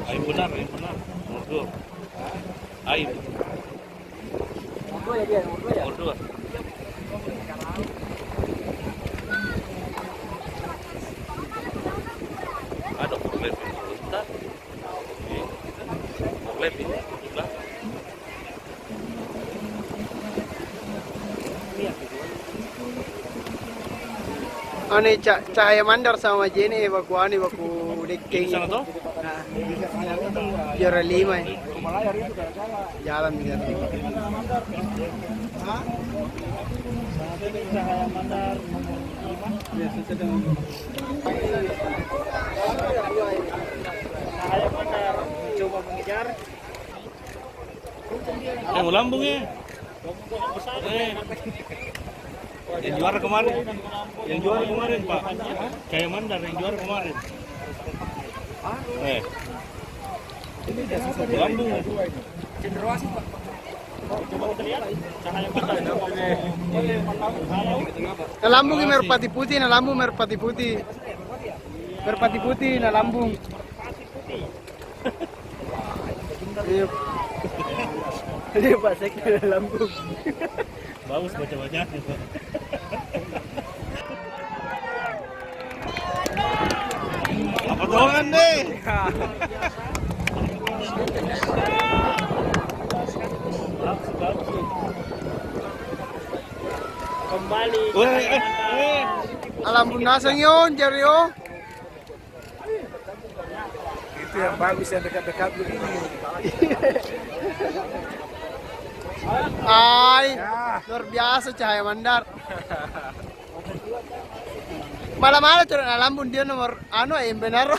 Ayo benar. Nomor 2. Ayo. Nomor 2 ya dia, nomor 2 ya. Nomor 2. Ada problem urutan. Problem ini juga. Ane Cahaya Mandar sama Jenny baku dekking. Sana tuh? Juara 5 ya. Jalan dia. Cahaya Mandar Cahaya Mandar coba mengejar. Yang lambung ya. Yang juara kemarin. Pak. Cahaya Mandar yang juara kemarin. Lambung. Cenderuasi Pak. Coba kita lihat Cahaya Mandar. Na lambung ini merpati putih, na lambung merpati putih. Merpati putih, na lambung. Iya. Ini Pak Sek na lambung. Bagus baca-baca. Apa doangan deh? Kembali. Lambung nasang yun, Jerry. Itu yang bagus yang dekat-dekat begini. Ay, luar biasa Cahaya Mandar. Malam-malam curang na lambung dia nomor yang benar.